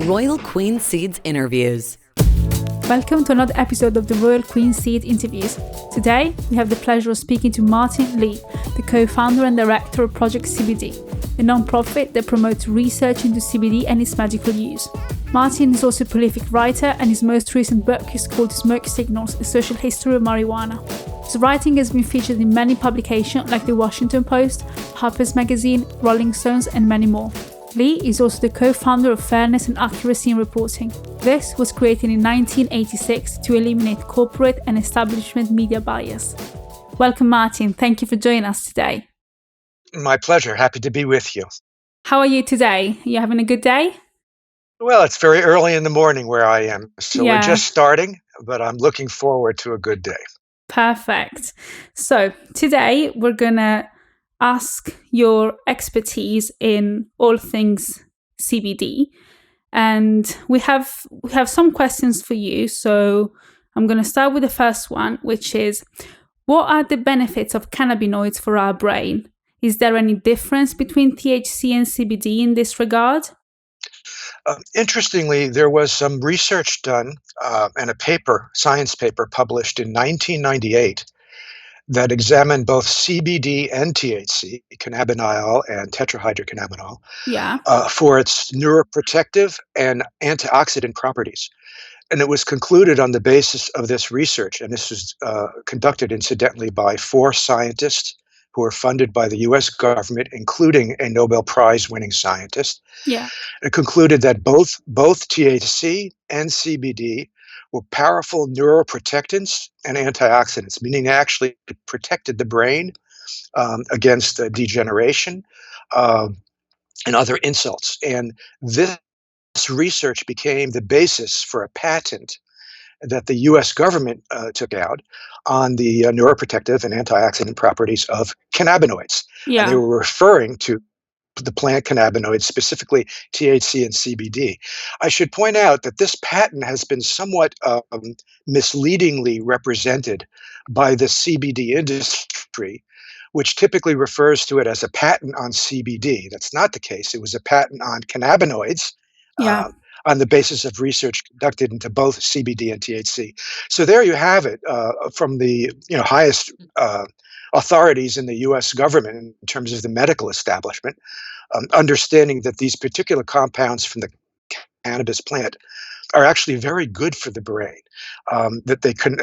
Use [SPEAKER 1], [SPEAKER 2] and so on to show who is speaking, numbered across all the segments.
[SPEAKER 1] Royal Queen Seeds Interviews.
[SPEAKER 2] Welcome to another episode of the Royal Queen Seed Interviews. Today, we have the pleasure of speaking to Martin Lee, the co-founder and director of Project CBD, a non-profit that promotes research into CBD and its medical use. Martin is also a prolific writer, and his most recent book is called Smoke Signals, A Social History of Marijuana. His writing has been featured in many publications like The Washington Post, Harper's Magazine, Rolling Stones, and many more. Lee is also the co-founder of Fairness and Accuracy in Reporting. This was created in 1986 to eliminate corporate and establishment media bias. Welcome, Martin. Thank you for joining us today.
[SPEAKER 3] My pleasure. Happy to be with you.
[SPEAKER 2] How are you today? Are you having a good day?
[SPEAKER 3] Well, it's very early in the morning where I am, so
[SPEAKER 2] Yeah.
[SPEAKER 3] we're just starting, but I'm looking forward to a good day.
[SPEAKER 2] Perfect. So today we're going to ask your expertise in all things CBD. And we have some questions for you. So I'm going to start with the first one, which is, what are the benefits of cannabinoids for our brain? Is there any difference between THC and CBD in this regard?
[SPEAKER 3] Interestingly, there was some research done and a science paper published in 1998 that examined both CBD and THC, cannabidiol and tetrahydrocannabinol,
[SPEAKER 2] Yeah.
[SPEAKER 3] for its neuroprotective and antioxidant properties. And it was concluded on the basis of this research, and this was conducted incidentally by 4 scientists who are funded by the US government, including a Nobel Prize-winning scientist.
[SPEAKER 2] Yeah.
[SPEAKER 3] It concluded that both THC and CBD were powerful neuroprotectants and antioxidants, meaning they actually protected the brain against degeneration and other insults. And this research became the basis for a patent that the US government took out on the neuroprotective and antioxidant properties of cannabinoids.
[SPEAKER 2] Yeah.
[SPEAKER 3] And they were referring to the plant cannabinoids, specifically THC and CBD. I should point out that this patent has been somewhat misleadingly represented by the CBD industry, which typically refers to it as a patent on CBD. That's not the case. It was a patent on cannabinoids.
[SPEAKER 2] Yeah.
[SPEAKER 3] On the basis of research conducted into both CBD and THC. So there you have it from the highest authorities in the U.S. government in terms of the medical establishment, understanding that these particular compounds from the cannabis plant are actually very good for the brain, that they can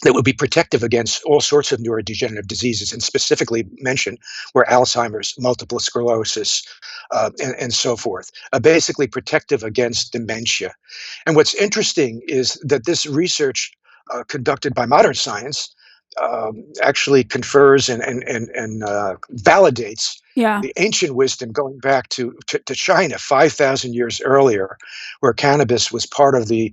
[SPEAKER 3] that would be protective against all sorts of neurodegenerative diseases, and specifically mentioned were Alzheimer's, multiple sclerosis, and so forth, basically protective against dementia. And what's interesting is that this research conducted by modern science actually confers and validates the ancient wisdom going back to China 5,000 years earlier, where cannabis was part of the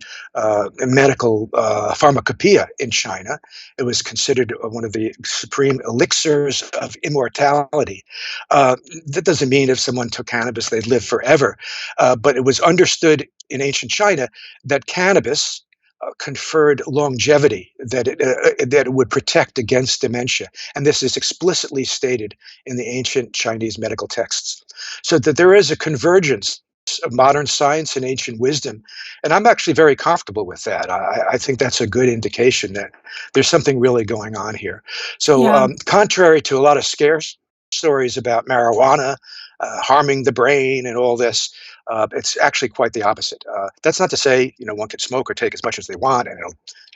[SPEAKER 3] medical pharmacopoeia in China. It was considered one of the supreme elixirs of immortality. That doesn't mean if someone took cannabis, they'd live forever. But it was understood in ancient China that cannabis conferred longevity, that it would protect against dementia. And this is explicitly stated in the ancient Chinese medical texts. So that there is a convergence of modern science and ancient wisdom. And I'm actually very comfortable with that. I think that's a good indication that there's something really going on here. So contrary to a lot of scare stories about marijuana harming the brain and all this, it's actually quite the opposite. That's not to say one can smoke or take as much as they want, and it'll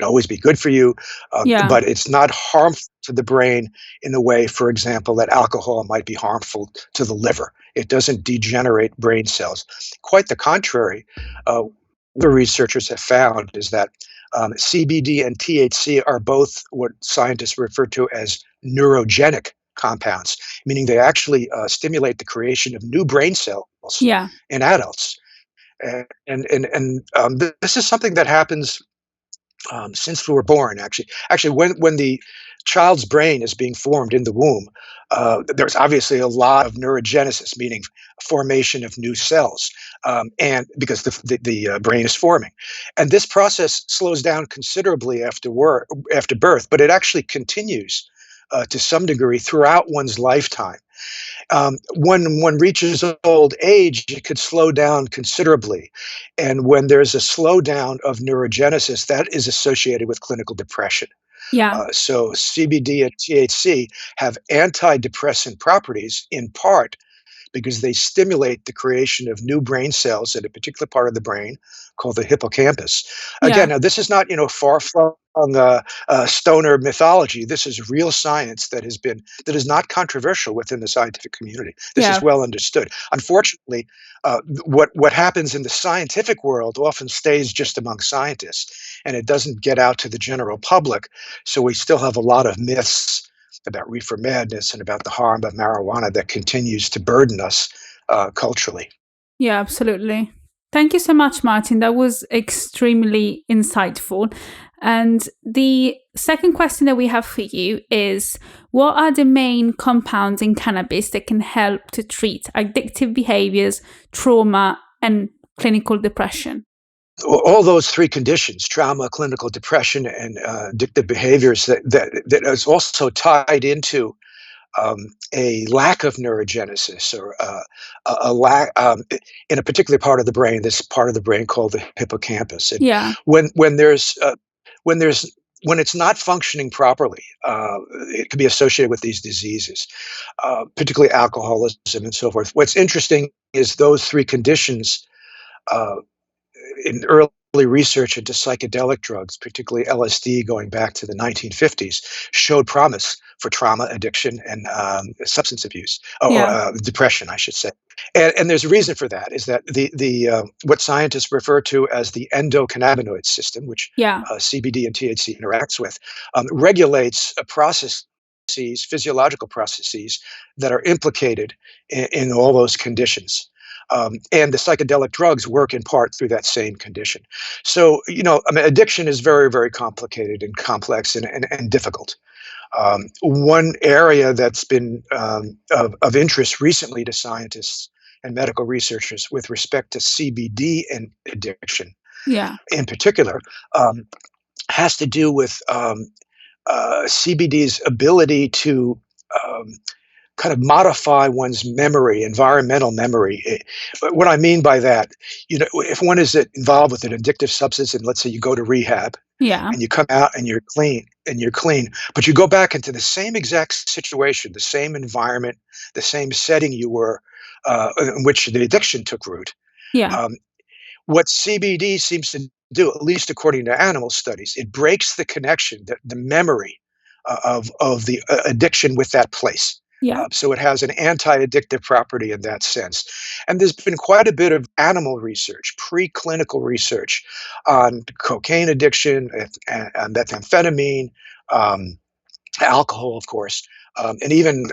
[SPEAKER 3] always be good for you. But it's not harmful to the brain in the way, for example, that alcohol might be harmful to the liver. It doesn't degenerate brain cells. Quite the contrary. The researchers have found is that CBD and THC are both what scientists refer to as neurogenic compounds, meaning they actually stimulate the creation of new brain cells in adults. And this is something that happens since we were born. Actually, when the child's brain is being formed in the womb, there's obviously a lot of neurogenesis, meaning formation of new cells, and because the brain is forming, and this process slows down considerably after birth, but it actually continues to some degree throughout one's lifetime. When one reaches old age, it could slow down considerably. And when there's a slowdown of neurogenesis, that is associated with clinical depression.
[SPEAKER 2] Yeah.
[SPEAKER 3] So CBD and THC have antidepressant properties in part because they stimulate the creation of new brain cells in a particular part of the brain called the hippocampus. Again,
[SPEAKER 2] Yeah.
[SPEAKER 3] now this is not far-flung stoner mythology. This is real science that is not controversial within the scientific community. This is
[SPEAKER 2] Yeah.
[SPEAKER 3] well understood. Unfortunately, what happens in the scientific world often stays just among scientists, and it doesn't get out to the general public. So we still have a lot of myths about reefer madness and about the harm of marijuana that continues to burden us culturally.
[SPEAKER 2] Yeah, absolutely. Thank you so much, Martin. That was extremely insightful. And the second question that we have for you is, what are the main compounds in cannabis that can help to treat addictive behaviors, trauma, and clinical depression?
[SPEAKER 3] All those three conditions, trauma, clinical depression, and addictive behaviors, that is also tied into a lack of neurogenesis, or a lack in a particular part of the brain, this part of the brain called the hippocampus. And
[SPEAKER 2] Yeah.
[SPEAKER 3] when there's when there's when it's not functioning properly, it can be associated with these diseases, particularly alcoholism and so forth. What's interesting is those three conditions, uh, in early research into psychedelic drugs, particularly LSD going back to the 1950s, showed promise for trauma, addiction, and substance abuse, or
[SPEAKER 2] Yeah.
[SPEAKER 3] depression, I should say. And there's a reason for that. Is that the what scientists refer to as the endocannabinoid system, which
[SPEAKER 2] Yeah.
[SPEAKER 3] CBD and THC interacts with, regulates processes, physiological processes that are implicated in all those conditions. And the psychedelic drugs work in part through that same condition. So, I mean, addiction is very, very complicated and complex and difficult. One area that's been of interest recently to scientists and medical researchers with respect to CBD and addiction
[SPEAKER 2] Yeah.
[SPEAKER 3] in particular, has to do with CBD's ability to um, kind of modify one's memory, environmental memory. But what I mean by that, if one is involved with an addictive substance, and let's say you go to rehab
[SPEAKER 2] Yeah.
[SPEAKER 3] and you come out and you're clean, but you go back into the same exact situation, the same environment, the same setting you were, in which the addiction took root.
[SPEAKER 2] Yeah.
[SPEAKER 3] Um, what CBD seems to do, at least according to animal studies, it breaks the connection, the memory of the addiction with that place.
[SPEAKER 2] Yeah.
[SPEAKER 3] So it has an anti-addictive property in that sense. And there's been quite a bit of animal research, preclinical research on cocaine addiction, and methamphetamine, um, alcohol, of course, and even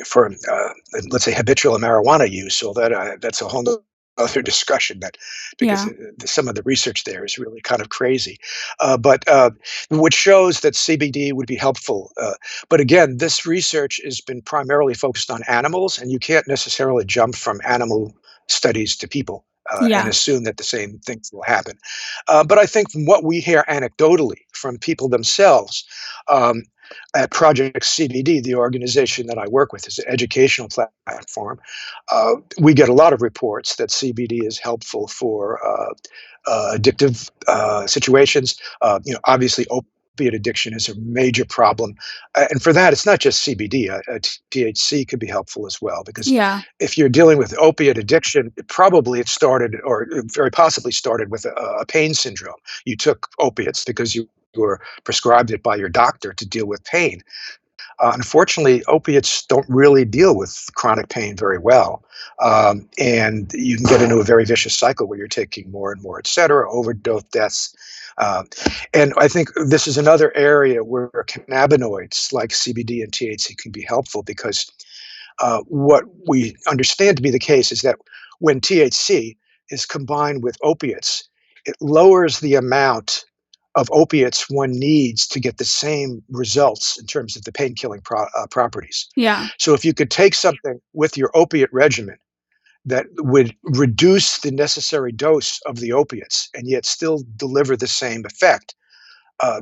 [SPEAKER 3] for let's say habitual marijuana use. So that's a whole other discussion, because
[SPEAKER 2] Yeah.
[SPEAKER 3] some of the research there is really kind of crazy, but which shows that CBD would be helpful. But again, this research has been primarily focused on animals, and you can't necessarily jump from animal studies to people. And
[SPEAKER 2] Yeah.
[SPEAKER 3] assume that the same things will happen. But I think from what we hear anecdotally from people themselves, um, at Project CBD, the organization that I work with, is an educational platform. We get a lot of reports that CBD is helpful for addictive situations. Obviously, opiate addiction is a major problem, and for that, it's not just CBD. THC could be helpful as well, because
[SPEAKER 2] Yeah.
[SPEAKER 3] if you're dealing with opiate addiction, it started, or very possibly started, with a pain syndrome. You took opiates because you were prescribed it by your doctor to deal with pain. Unfortunately, opiates don't really deal with chronic pain very well. And you can get into a very vicious cycle where you're taking more and more, et cetera, overdose deaths. Uh, and I think this is another area where cannabinoids like CBD and THC can be helpful, because what we understand to be the case is that when THC is combined with opiates, it lowers the amount of opiates one needs to get the same results in terms of the pain-killing properties.
[SPEAKER 2] Yeah.
[SPEAKER 3] So if you could take something with your opiate regimen that would reduce the necessary dose of the opiates and yet still deliver the same effect,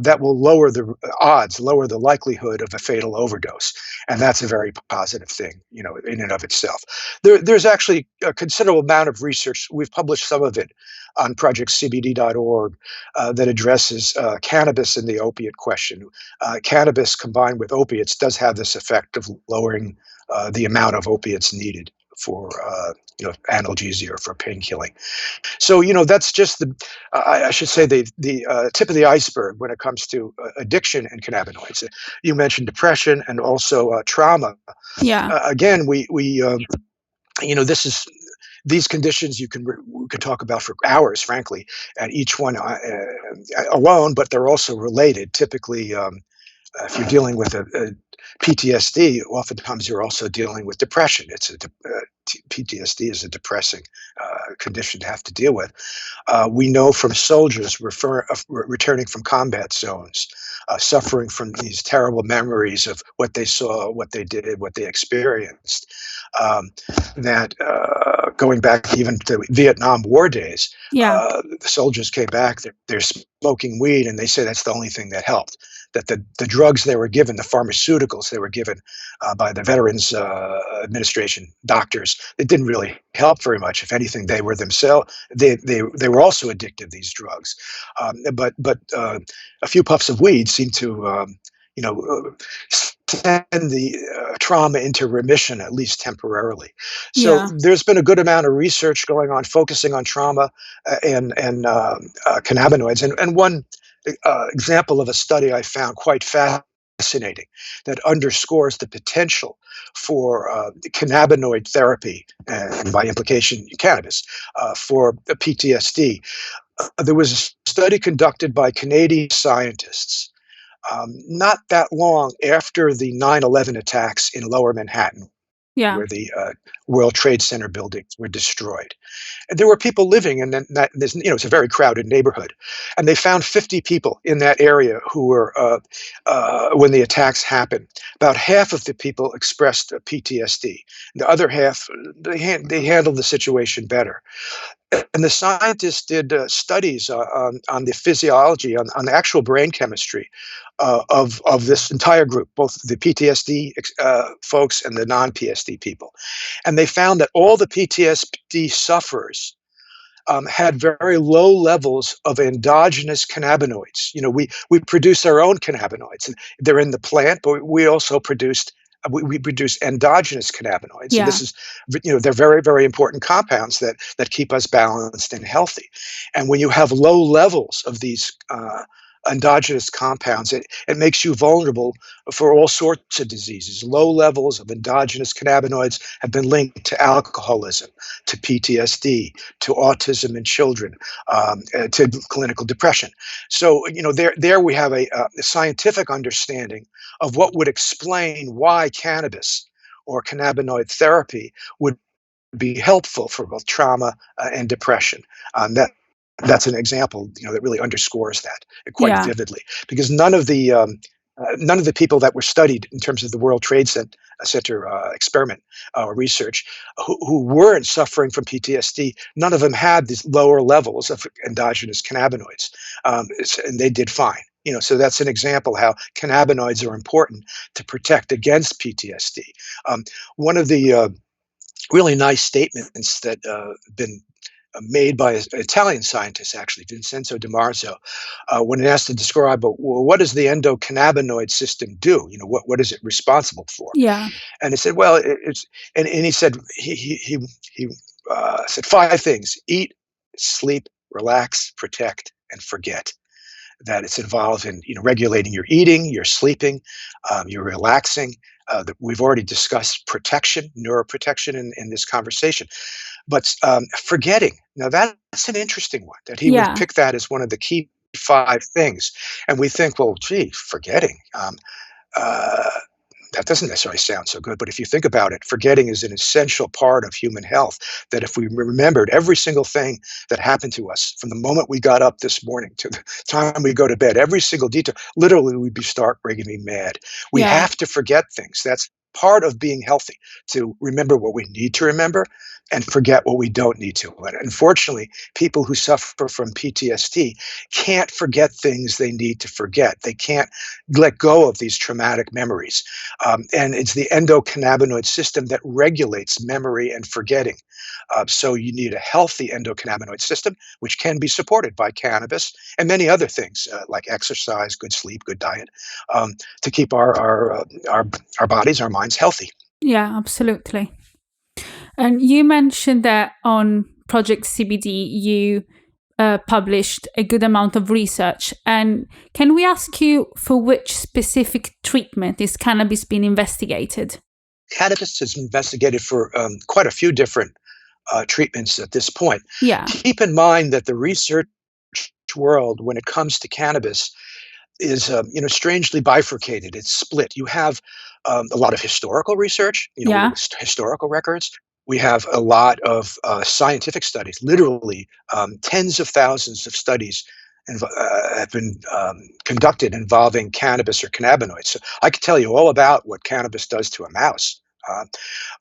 [SPEAKER 3] that will lower the odds, lower the likelihood of a fatal overdose, and that's a very positive thing, in and of itself. There's actually a considerable amount of research. We've published some of it on projectcbd.org that addresses cannabis and the opiate question. Cannabis combined with opiates does have this effect of lowering the amount of opiates needed for analgesia or for pain killing. So that's just I should say the tip of the iceberg when it comes to addiction and cannabinoids. You mentioned depression and also trauma.
[SPEAKER 2] Yeah.
[SPEAKER 3] Again, this is these conditions we could talk about for hours, frankly, and each one alone, but they're also related. Typically, if you're dealing with a PTSD, oftentimes you're also dealing with depression. PTSD is a depressing condition to have to deal with. We know from soldiers returning from combat zones, suffering from these terrible memories of what they saw, what they did, what they experienced, that going back even to Vietnam War days,
[SPEAKER 2] Yeah.
[SPEAKER 3] the soldiers came back, they're smoking weed, and they say that's the only thing that helped. That the drugs they were given, the pharmaceuticals they were given by the Veterans Administration doctors, it didn't really help very much. If anything, they were themselves they were also addicted, these drugs. But a few puffs of weed seem to send the trauma into remission, at least temporarily. So
[SPEAKER 2] Yeah.
[SPEAKER 3] there's been a good amount of research going on, focusing on trauma and cannabinoids. And one example of a study I found quite fascinating that underscores the potential for cannabinoid therapy, and by implication, cannabis, for PTSD. There was a study conducted by Canadian scientists not that long after the 9/11 attacks in Lower Manhattan,
[SPEAKER 2] Yeah.
[SPEAKER 3] where the World Trade Center buildings were destroyed. And there were people living in that, it's a very crowded neighborhood. And they found 50 people in that area who were, when the attacks happened, about half of the people expressed PTSD. The other half, they handled the situation better. And the scientists did studies on the physiology, on the actual brain chemistry of this entire group, both the PTSD folks and the non-PSD people. And they found that all the PTSD sufferers had very low levels of endogenous cannabinoids. We produce our own cannabinoids, and they're in the plant, but we also we produce endogenous cannabinoids, and
[SPEAKER 2] Yeah.
[SPEAKER 3] this is, they're very, very important compounds that keep us balanced and healthy. And when you have low levels of these endogenous compounds, it makes you vulnerable for all sorts of diseases. Low levels of endogenous cannabinoids have been linked to alcoholism, to PTSD, to autism in children, to clinical depression. So, there we have a scientific understanding of what would explain why cannabis or cannabinoid therapy would be helpful for both trauma and depression. That's an example, that really underscores that quite
[SPEAKER 2] Yeah.
[SPEAKER 3] vividly, because none of the people that were studied in terms of the World Trade Center experiment research who weren't suffering from PTSD, none of them had these lower levels of endogenous cannabinoids, and they did fine. So that's an example how cannabinoids are important to protect against PTSD. One of the really nice statements that been made by an Italian scientist, actually, Vincenzo Di Marzo, when asked to describe, well, what does the endocannabinoid system do? What is it responsible for?
[SPEAKER 2] Yeah.
[SPEAKER 3] And he said, well, and he said, he said 5 things: eat, sleep, relax, protect, and forget. That it's involved in regulating your eating, your sleeping, your relaxing. We've already discussed protection, neuroprotection in this conversation. But forgetting, now that's an interesting one, that he would
[SPEAKER 2] Yeah.
[SPEAKER 3] pick that as one of the key 5 things. And we think, well, gee, forgetting. Uh, that doesn't necessarily sound so good, but if you think about it, forgetting is an essential part of human health. That if we remembered every single thing that happened to us from the moment we got up this morning to the time we go to bed, every single detail, literally we'd be stark raving mad. We
[SPEAKER 2] Yeah.
[SPEAKER 3] have to forget things. That's part of being healthy, to remember what we need to remember, and forget what we don't need to. And unfortunately, people who suffer from PTSD can't forget things they need to forget. They can't let go of these traumatic memories. And it's the endocannabinoid system that regulates memory and forgetting. So you need a healthy endocannabinoid system, which can be supported by cannabis and many other things like exercise, good sleep, good diet, to keep our bodies, our minds healthy.
[SPEAKER 2] Yeah, absolutely. And you mentioned that on Project CBD, you published a good amount of research. And can we ask you for which specific treatment is cannabis being investigated?
[SPEAKER 3] Cannabis is investigated for quite a few different treatments at this point.
[SPEAKER 2] Yeah,
[SPEAKER 3] Keep in mind that the research world, when it comes to cannabis, is strangely bifurcated. It's split. You have a lot of historical research,
[SPEAKER 2] yeah,
[SPEAKER 3] historical records. We have a lot of scientific studies. Literally, tens of thousands of studies have been conducted involving cannabis or cannabinoids. So I could tell you all about what cannabis does to a mouse. Uh,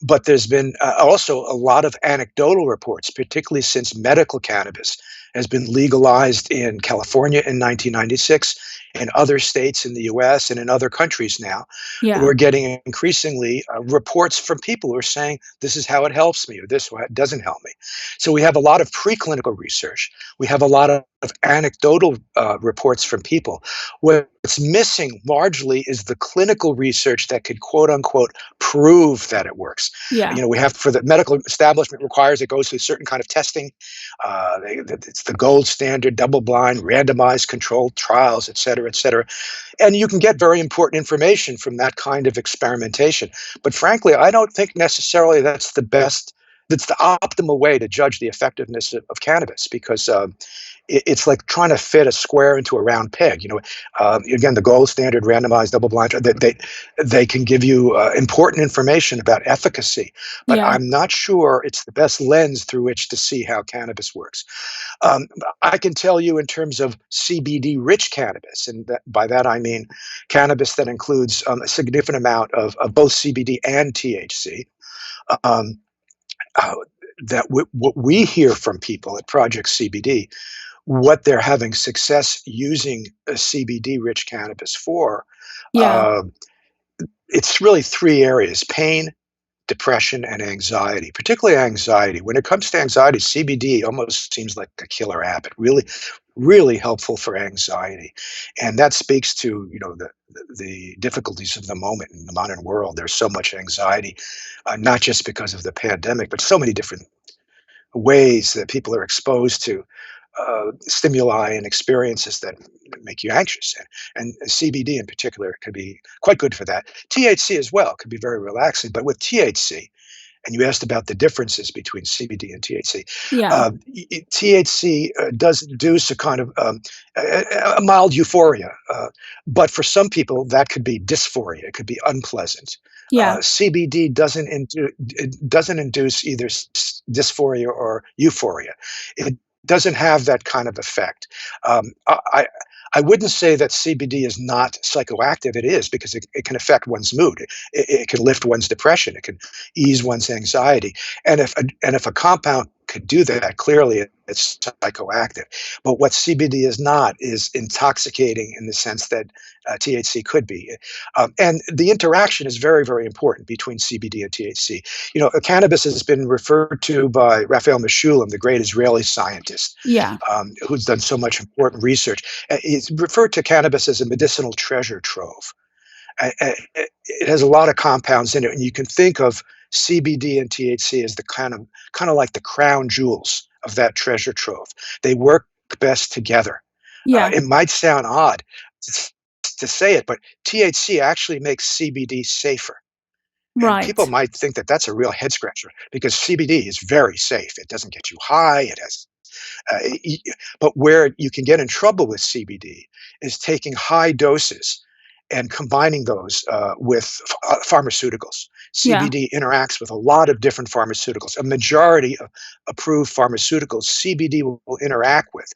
[SPEAKER 3] but there's been also a lot of anecdotal reports, particularly since medical cannabis has been legalized in California in 1996, in other states in the US and in other countries now.
[SPEAKER 2] yeah,
[SPEAKER 3] We're getting increasingly reports from people who are saying, this is how it helps me, or this how it doesn't help me. So we have a lot of preclinical research. We have a lot of anecdotal reports from people. What's missing largely is the clinical research that could, quote unquote, prove that it works.
[SPEAKER 2] yeah,
[SPEAKER 3] We have, for the medical establishment requires it goes through certain kind of testing. It's the gold standard, double-blind, randomized controlled trials, et cetera, et cetera. And you can get very important information from that kind of experimentation. But frankly, I don't think necessarily that's the optimal way to judge the effectiveness of cannabis, because it's like trying to fit a square into a round peg. Again, the gold standard randomized double-blind, they can give you important information about efficacy, but
[SPEAKER 2] yeah,
[SPEAKER 3] I'm not sure it's the best lens through which to see how cannabis works. Um, I can tell you in terms of CBD-rich cannabis, and by that I mean cannabis that includes a significant amount of both CBD and THC. Um, uh, what we hear from people at Project CBD, what they're having success using a CBD-rich cannabis for,
[SPEAKER 2] yeah,
[SPEAKER 3] uh, it's really three areas: pain, depression, and anxiety, particularly anxiety. When it comes to anxiety, CBD almost seems like a killer app. It really helpful for anxiety. And that speaks to, the difficulties of the moment in the modern world. There's so much anxiety, not just because of the pandemic, but so many different ways that people are exposed to stimuli and experiences that make you anxious. And CBD in particular could be quite good for that. THC as well could be very relaxing. But with THC, and you asked about the differences between CBD and THC.
[SPEAKER 2] yeah,
[SPEAKER 3] THC does induce a kind of a mild euphoria, but for some people that could be dysphoria. It could be unpleasant.
[SPEAKER 2] yeah,
[SPEAKER 3] CBD doesn't induce either dysphoria or euphoria. It doesn't have that kind of effect. I wouldn't say that CBD is not psychoactive. It is, because it can affect one's mood. It can lift one's depression. It can ease one's anxiety. And if a compound could do that, clearly it's psychoactive. But what CBD is not is intoxicating in the sense that THC could be. And the interaction is very, very important between CBD and THC. Cannabis has been referred to by Raphael Mechoulam, the great Israeli scientist,
[SPEAKER 2] yeah,
[SPEAKER 3] who's done so much important research. He's referred to cannabis as a medicinal treasure trove. It has a lot of compounds in it, and you can think of CBD and THC as the kind of like the crown jewels of that treasure trove. They work best together.
[SPEAKER 2] yeah,
[SPEAKER 3] It might sound odd to, to say it, but THC actually makes CBD safer. And people
[SPEAKER 2] right,
[SPEAKER 3] might think that that's a real head scratcher, because CBD is very safe. It doesn't get you high. It has y but where you can get in trouble with CBD is taking high doses and combining those with pharmaceuticals.
[SPEAKER 2] yeah,
[SPEAKER 3] CBD interacts with a lot of different pharmaceuticals. A majority of approved pharmaceuticals CBD will interact with.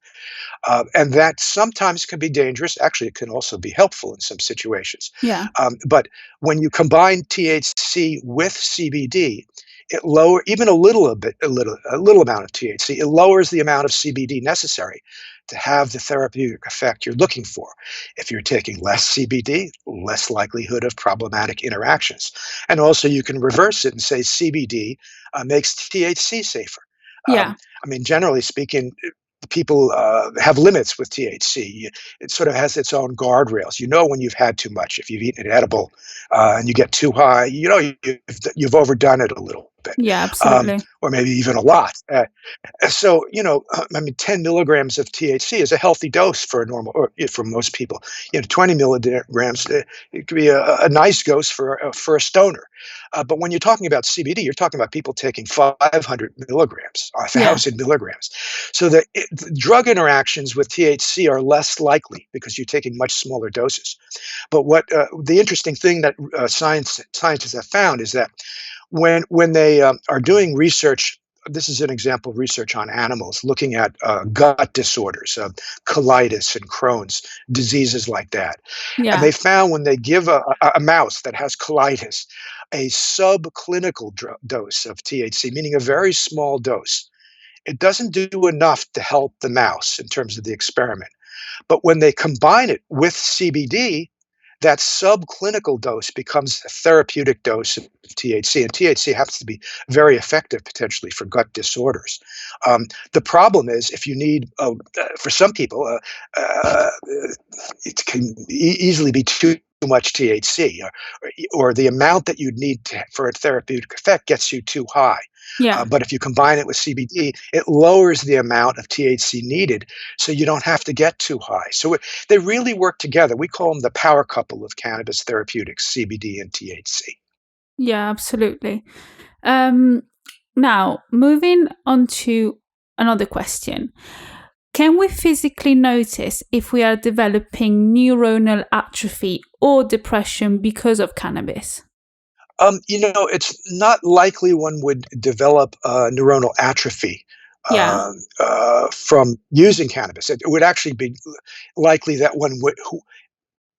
[SPEAKER 3] And that sometimes can be dangerous. Actually, it can also be helpful in some situations.
[SPEAKER 2] yeah,
[SPEAKER 3] But when you combine THC with CBD, it lower even a little amount of THC. It lowers the amount of CBD necessary to have the therapeutic effect you're looking for. If you're taking less CBD, less likelihood of problematic interactions. And also, you can reverse it and say CBD makes THC safer.
[SPEAKER 2] Yeah.
[SPEAKER 3] I mean, generally speaking, people have limits with THC. It sort of has its own guardrails. You know when you've had too much. If you've eaten an edible and you get too high, you know you've overdone it a little bit,
[SPEAKER 2] Yeah, absolutely.
[SPEAKER 3] or maybe even a lot. So, I mean, 10 milligrams of THC is a healthy dose for a normal, or for most people. 20 milligrams, it could be a nice dose for a stoner. But when you're talking about CBD, you're talking about people taking 500 milligrams,
[SPEAKER 2] Yeah.
[SPEAKER 3] 1,000 milligrams. So the drug interactions with THC are less likely because you're taking much smaller doses. But what the interesting thing that scientists have found is that when they are doing research, this is an example of research on animals looking at gut disorders, colitis and Crohn's, diseases like that. And
[SPEAKER 2] Yeah.
[SPEAKER 3] they found when they give a mouse that has colitis a subclinical dose of THC, meaning a very small dose, it doesn't do enough to help the mouse in terms of the experiment. But when they combine it with CBD, that subclinical dose becomes a therapeutic dose of THC, and THC happens to be very effective potentially for gut disorders. The problem is if you need, for some people, it can easily be too much THC, or the amount that you'd need for a therapeutic effect gets you too high.
[SPEAKER 2] Yeah.
[SPEAKER 3] But if you combine it with CBD, it lowers the amount of THC needed, so you don't have to get too high. So they really work together. We call them the power couple of cannabis therapeutics, CBD and THC.
[SPEAKER 2] Yeah, absolutely. Now, moving on to another question. Can we physically notice if we are developing neuronal atrophy or depression because of cannabis?
[SPEAKER 3] It's not likely one would develop neuronal atrophy
[SPEAKER 2] Yeah.
[SPEAKER 3] from using cannabis. It would actually be likely that one would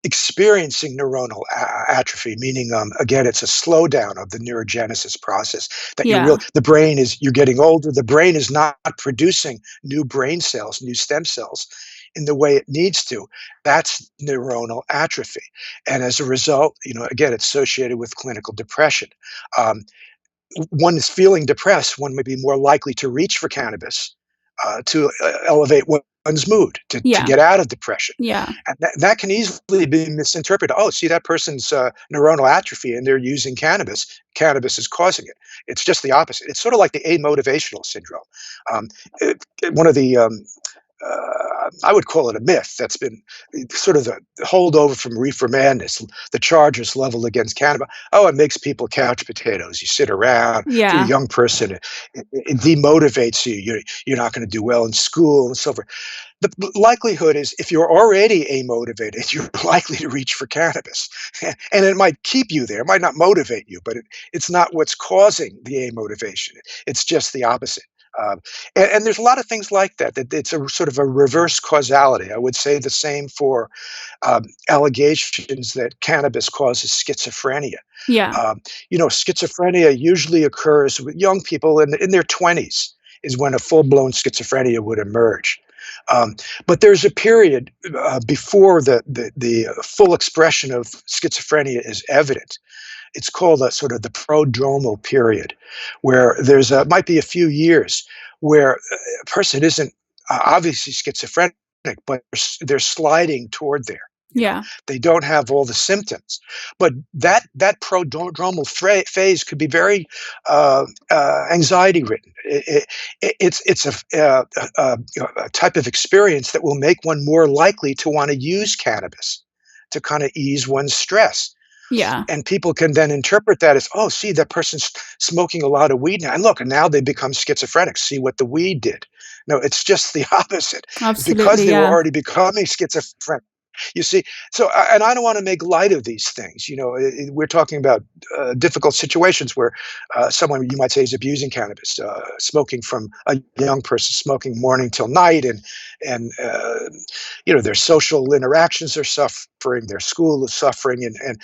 [SPEAKER 3] experiencing neuronal atrophy, meaning again, it's a slowdown of the neurogenesis process. That
[SPEAKER 2] Yeah.
[SPEAKER 3] you're getting older. The brain is not producing new brain cells, new stem cells, in the way it needs to. That's neuronal atrophy, and as a result, again, it's associated with clinical depression. Um, One is feeling depressed, one may be more likely to reach for cannabis to elevate one's mood, to
[SPEAKER 2] Yeah.
[SPEAKER 3] get out of depression.
[SPEAKER 2] Yeah.
[SPEAKER 3] And that can easily be misinterpreted. Oh, see, that person's neuronal atrophy and they're using cannabis. Cannabis is causing it. It's just the opposite. It's sort of like the amotivational syndrome. Um, One of the I would call it a myth that's been sort of the holdover from reefer madness, the charges leveled against cannabis. Oh, it makes people couch potatoes. You sit around. If you're a
[SPEAKER 2] Yeah.
[SPEAKER 3] young person, it demotivates you. You're not going to do well in school and so forth. The likelihood is if you're already amotivated, you're likely to reach for cannabis. And it might keep you there. It might not motivate you, but it's not what's causing the amotivation. It's just the opposite. Um, and there's a lot of things like that it's a sort of a reverse causality. I would say the same for allegations that cannabis causes schizophrenia.
[SPEAKER 2] Yeah.
[SPEAKER 3] Schizophrenia usually occurs with young people in their 20s is when a full-blown schizophrenia would emerge. But there's a period before the full expression of schizophrenia is evident. It's called a sort of the prodromal period, where might be a few years where a person isn't obviously schizophrenic, but they're sliding toward there.
[SPEAKER 2] Yeah.
[SPEAKER 3] They don't have all the symptoms, but that prodromal phase could be very anxiety ridden. It's a type of experience that will make one more likely to want to use cannabis to kind of ease one's stress.
[SPEAKER 2] Yeah.
[SPEAKER 3] And people can then interpret that as, oh, see, that person's smoking a lot of weed now. And look, and now they become schizophrenic. See what the weed did. No, it's just the opposite. It's because
[SPEAKER 2] Absolutely.
[SPEAKER 3] they were
[SPEAKER 2] Yeah.
[SPEAKER 3] already becoming schizophrenic. You see, so and I don't want to make light of these things. We're talking about difficult situations where someone you might say is abusing cannabis, smoking from a young person, smoking morning till night, and and their social interactions are suffering, their school is suffering, and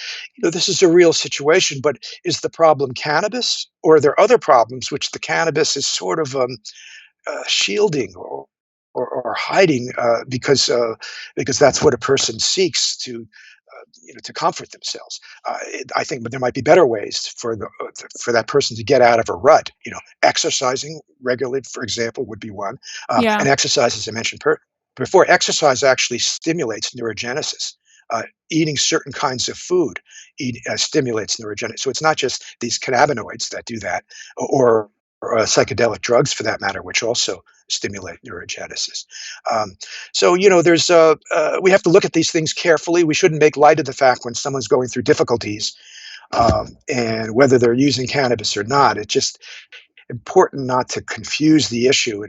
[SPEAKER 3] this is a real situation. But is the problem cannabis, or are there other problems which the cannabis is sort of shielding or hiding because that's what a person seeks to comfort themselves. I think, but there might be better ways for that person to get out of a rut. Exercising regularly, for example, would be one.
[SPEAKER 2] Yeah.
[SPEAKER 3] And exercise, as I mentioned before, exercise actually stimulates neurogenesis. Eating certain kinds of food stimulates neurogenesis. So it's not just these cannabinoids that do that, or psychedelic drugs for that matter, which also stimulate neurogenesis. Um, so we have to look at these things carefully. We shouldn't make light of the fact when someone's going through difficulties, and whether they're using cannabis or not. It's just important not to confuse the issue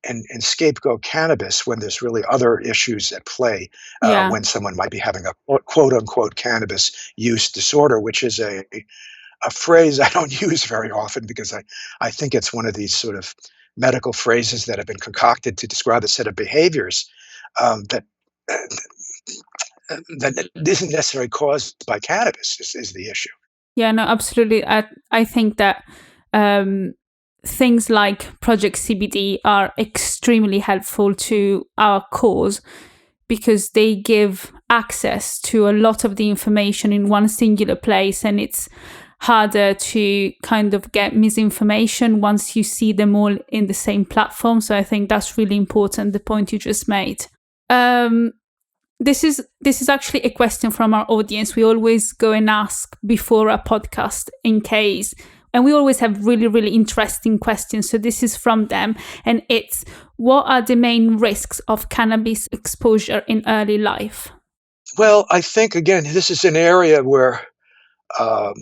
[SPEAKER 3] and scapegoat cannabis when there's really other issues at play.
[SPEAKER 2] Yeah.
[SPEAKER 3] When someone might be having a quote unquote cannabis use disorder, which is a phrase I don't use very often because I think it's one of these sort of medical phrases that have been concocted to describe a set of behaviors that uh, that isn't necessarily caused by cannabis is the issue.
[SPEAKER 2] Yeah, no, absolutely. I think that um, things like Project CBD are extremely helpful to our cause because they give access to a lot of the information in one singular place, and it's harder to kind of get misinformation once you see them all in the same platform. So I think that's really important, the point you just made. This is actually a question from our audience. We always go and ask before a podcast in case, and we always have really, really interesting questions. So this is from them, and it's, what are the main risks of cannabis exposure in early life?
[SPEAKER 3] Well, I think again, this is an area where um,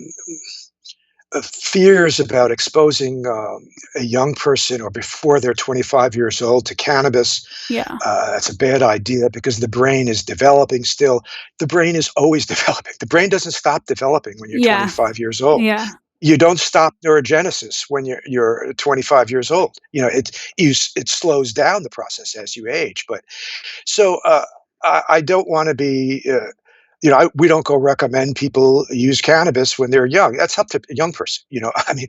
[SPEAKER 3] fears about exposing a young person or before they're 25 years old to cannabis.
[SPEAKER 2] Yeah.
[SPEAKER 3] That's a bad idea because the brain is developing still. The brain is always developing. The brain doesn't stop developing when you're
[SPEAKER 2] Yeah.
[SPEAKER 3] 25 years old.
[SPEAKER 2] Yeah.
[SPEAKER 3] You don't stop neurogenesis when you're 25 years old. It slows down the process as you age. But so I don't want to be. We don't go recommend people use cannabis when they're young. That's up to a young person. I mean,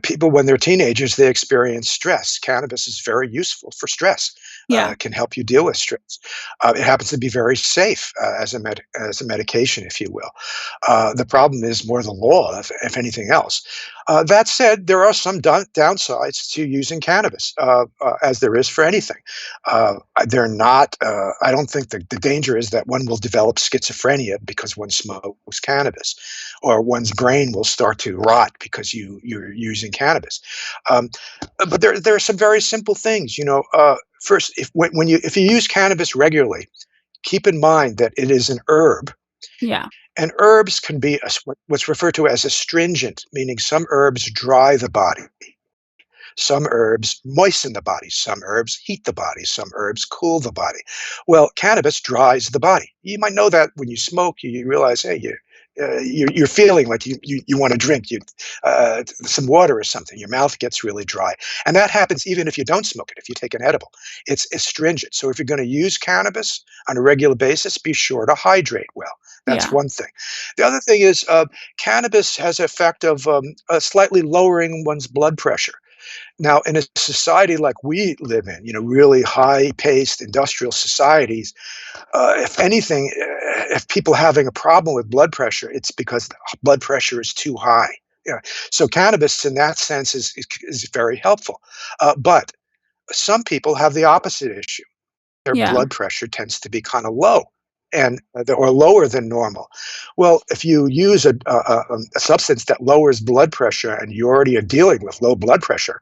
[SPEAKER 3] people when they're teenagers, they experience stress. Cannabis is very useful for stress.
[SPEAKER 2] Yeah.
[SPEAKER 3] Can help you deal with stress. It happens to be very safe as a medication, if you will. The problem is more the law, if anything else. That said, there are some downsides to using cannabis, as there is for anything. They're not. I don't think the danger is that one will develop schizophrenia because one smokes cannabis, or one's brain will start to rot because you're using cannabis. Um, but there are some very simple things. First, if you use cannabis regularly, keep in mind that it is an herb.
[SPEAKER 2] Yeah.
[SPEAKER 3] And herbs can be what's referred to as astringent, meaning some herbs dry the body. Some herbs moisten the body, some herbs heat the body, some herbs cool the body. Well, cannabis dries the body. You might know that when you smoke, you realize, hey, you're feeling like you want to drink some water or something. Your mouth gets really dry. And that happens even if you don't smoke it, if you take an edible. It's astringent. So if you're going to use cannabis on a regular basis, be sure to hydrate well. That's
[SPEAKER 2] Yeah.
[SPEAKER 3] one thing. The other thing is cannabis has an effect of slightly lowering one's blood pressure. Now, in a society like we live in, really high-paced industrial societies, if anything, if people having a problem with blood pressure, it's because the blood pressure is too high. Yeah. So cannabis, in that sense, is very helpful. But some people have the opposite issue. Their
[SPEAKER 2] Yeah.
[SPEAKER 3] blood pressure tends to be kind of low, or lower than normal. Well, if you use a substance that lowers blood pressure and you already are dealing with low blood pressure,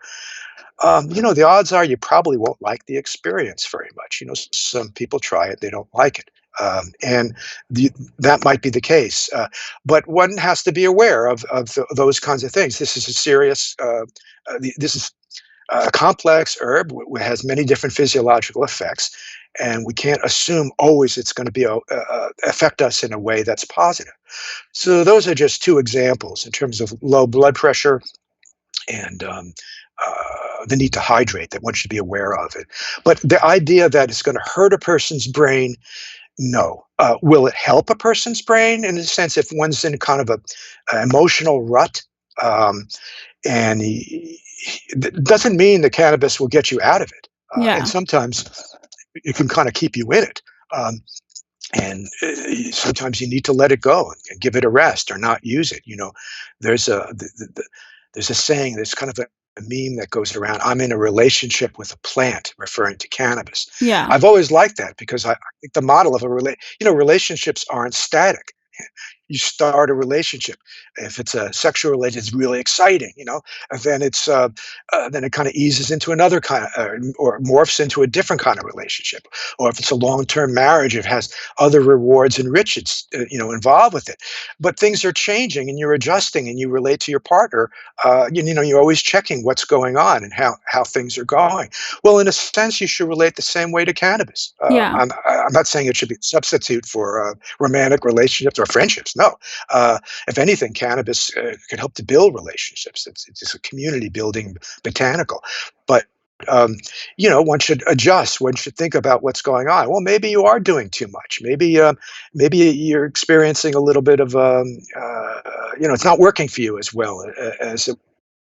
[SPEAKER 3] the odds are you probably won't like the experience very much. Some people try it, they don't like it. And that might be the case. But one has to be aware of those kinds of things. This is a serious, this is a complex herb has many different physiological effects, and we can't assume always it's going to be affect us in a way that's positive. So those are just two examples in terms of low blood pressure and the need to hydrate that one should be aware of it. But the idea that it's going to hurt a person's brain, no. Will it help a person's brain in a sense if one's in kind of a emotional rut? Um, and it doesn't mean the cannabis will get you out of it. And
[SPEAKER 2] Yeah.
[SPEAKER 3] sometimes it can kind of keep you in it. Um, and sometimes you need to let it go and give it a rest or not use it. There's there's a saying, there's kind of a meme that goes around. I'm in a relationship with a plant, referring to cannabis.
[SPEAKER 2] Yeah.
[SPEAKER 3] I've always liked that because I think the model of relationships aren't static. You start a relationship. If it's a sexual relationship, it's really exciting, and then it kind of eases into another kind of, or morphs into a different kind of relationship. Or if it's a long-term marriage, it has other rewards and riches, involved with it. But things are changing, and you're adjusting, and you relate to your partner. You're always checking what's going on and how things are going. Well, in a sense, you should relate the same way to cannabis.
[SPEAKER 2] Yeah.
[SPEAKER 3] I'm not saying it should be a substitute for romantic relationships or friendships. No, if anything, cannabis can help to build relationships. It's a community building botanical, but one should adjust. One should think about what's going on. Well, maybe you are doing too much. Maybe you're experiencing a little bit of it's not working for you as well as it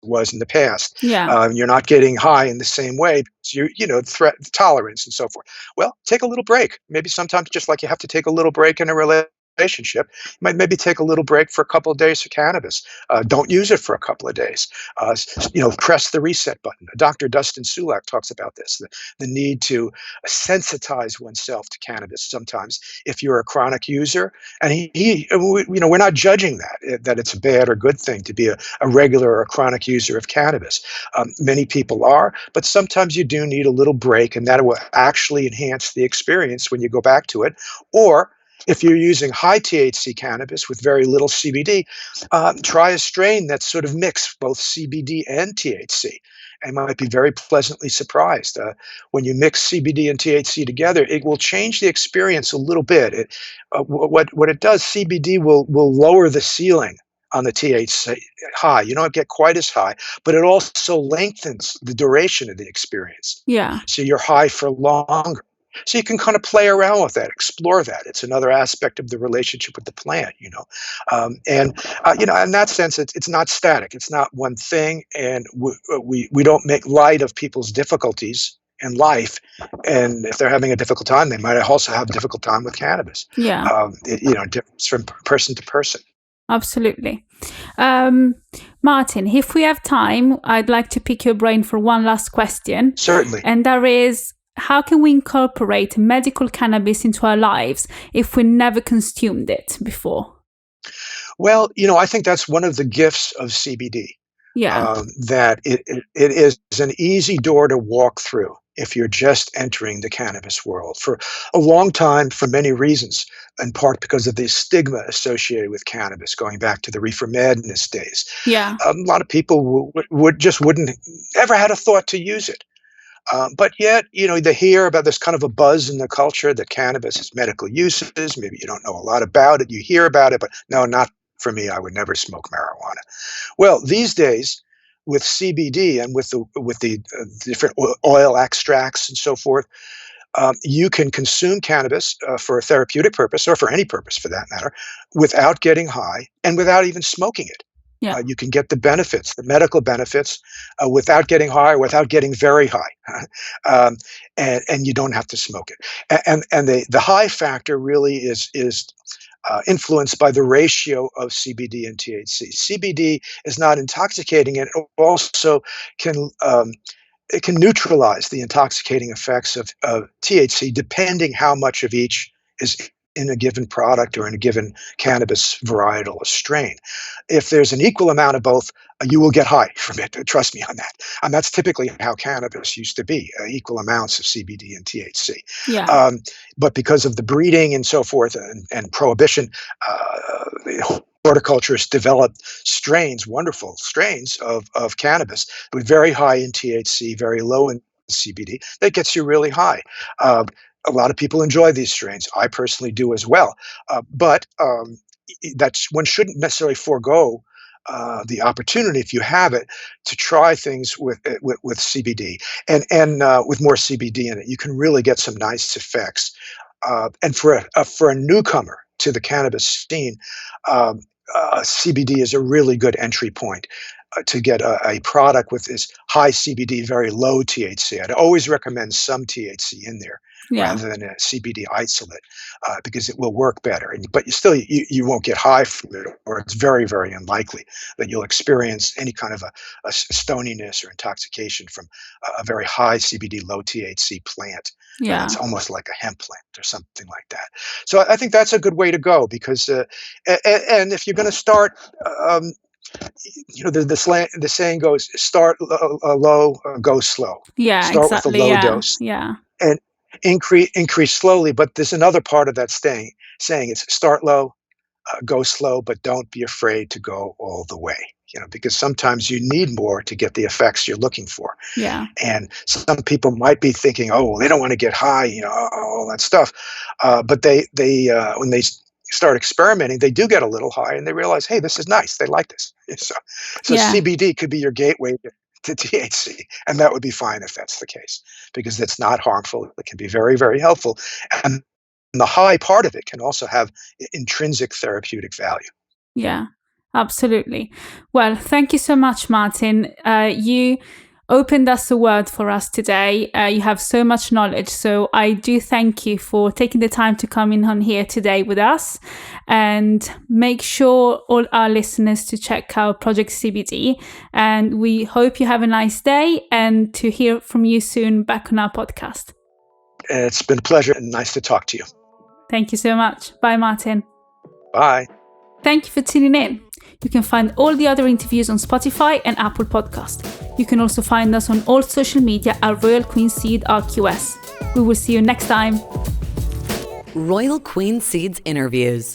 [SPEAKER 3] was in the past.
[SPEAKER 2] Yeah.
[SPEAKER 3] You're not getting high in the same way. So threat tolerance and so forth. Well, take a little break. Maybe sometimes, just like you have to take a little break in a relationship, you might maybe take a little break for a couple of days for cannabis. Don't use it for a couple of days. Press the reset button. Dr. Dustin Sulak talks about this, the need to sensitize oneself to cannabis sometimes if you're a chronic user. And we're not judging that it's a bad or good thing to be a regular or a chronic user of cannabis. Many people are, but sometimes you do need a little break, and that will actually enhance the experience when you go back to it. Or if you're using high THC cannabis with very little CBD, try a strain that's sort of mixed both CBD and THC, and might be very pleasantly surprised. When you mix CBD and THC together, it will change the experience a little bit. What it does, CBD will lower the ceiling on the THC high. You don't get quite as high, but it also lengthens the duration of the experience.
[SPEAKER 2] Yeah.
[SPEAKER 3] So you're high for longer. So you can kind of play around with that, explore that. It's another aspect of the relationship with the plant, in that sense, it's not static. It's not one thing, and we don't make light of people's difficulties in life. And if they're having a difficult time, they might also have a difficult time with cannabis.
[SPEAKER 2] Yeah.
[SPEAKER 3] It differs from person to person.
[SPEAKER 2] Absolutely. Martin, if we have time, I'd like to pick your brain for one last question.
[SPEAKER 3] Certainly.
[SPEAKER 2] And that is, how can we incorporate medical cannabis into our lives if we never consumed it before?
[SPEAKER 3] Well, I think that's one of the gifts of CBD.
[SPEAKER 2] Yeah.
[SPEAKER 3] That it is an easy door to walk through if you're just entering the cannabis world. For a long time, for many reasons, in part because of the stigma associated with cannabis, going back to the reefer madness days.
[SPEAKER 2] Yeah.
[SPEAKER 3] A lot of people wouldn't ever had a thought to use it. But yet, they hear about this kind of a buzz in the culture that cannabis has medical uses. Maybe you don't know a lot about it. You hear about it, but no, not for me. I would never smoke marijuana. Well, these days, with CBD and with the different oil extracts and so forth, you can consume cannabis for a therapeutic purpose, or for any purpose for that matter, without getting high and without even smoking it.
[SPEAKER 2] Yeah.
[SPEAKER 3] You can get the benefits, the medical benefits, without getting high or without getting very high, and you don't have to smoke it. And the high factor really is influenced by the ratio of CBD and THC. CBD is not intoxicating; it also can it can neutralize the intoxicating effects of THC, depending how much of each is in a given product or in a given cannabis varietal or strain. If there's an equal amount of both, you will get high from it. Trust me on that. And that's typically how cannabis used to be, equal amounts of CBD and THC.
[SPEAKER 2] Yeah.
[SPEAKER 3] But because of the breeding and so forth and prohibition, horticulturists developed strains, wonderful strains of cannabis with very high in THC, very low in CBD. That gets you really high. A lot of people enjoy these strains. I personally do as well. But one shouldn't necessarily forego the opportunity, if you have it, to try things with CBD and with more CBD in it. You can really get some nice effects. And for a newcomer to the cannabis scene, CBD is a really good entry point to get a product with this high CBD, very low THC. I'd always recommend some THC in there
[SPEAKER 2] Yeah.
[SPEAKER 3] rather than a CBD isolate because it will work better. But you won't get high from it, or it's very, very unlikely that you'll experience any kind of a stoniness or intoxication from a very high CBD, low THC plant.
[SPEAKER 2] Yeah.
[SPEAKER 3] It's almost like a hemp plant or something like that. So I think that's a good way to go because, and if you're going to start, the saying goes, start low, go slow.
[SPEAKER 2] Yeah,
[SPEAKER 3] Start with a
[SPEAKER 2] exactly.
[SPEAKER 3] low
[SPEAKER 2] Yeah.
[SPEAKER 3] dose
[SPEAKER 2] Yeah.
[SPEAKER 3] and increase slowly. But there's another part of that saying it's start low, go slow, but don't be afraid to go all the way. Because sometimes you need more to get the effects you're looking for.
[SPEAKER 2] Yeah.
[SPEAKER 3] And some people might be thinking, oh, they don't want to get high, all that stuff. But they when they start experimenting, they do get a little high, and they realize, hey, this is nice. They like this. So
[SPEAKER 2] Yeah.
[SPEAKER 3] CBD could be your gateway to THC, and that would be fine if that's the case, because it's not harmful. It can be very, very helpful, and the high part of it can also have intrinsic therapeutic value.
[SPEAKER 2] Yeah, absolutely. Well, thank you so much, Martin. You opened us a world for us today. You have so much knowledge. So I do thank you for taking the time to come in on here today with us, and make sure all our listeners to check out Project CBD. And we hope you have a nice day and to hear from you soon back on our podcast.
[SPEAKER 3] It's been a pleasure and nice to talk to you.
[SPEAKER 2] Thank you so much. Bye, Martin.
[SPEAKER 3] Bye.
[SPEAKER 2] Thank you for tuning in. You can find all the other interviews on Spotify and Apple Podcast. You can also find us on all social media at Royal Queen Seed RQS. We will see you next time.
[SPEAKER 1] Royal Queen Seeds interviews.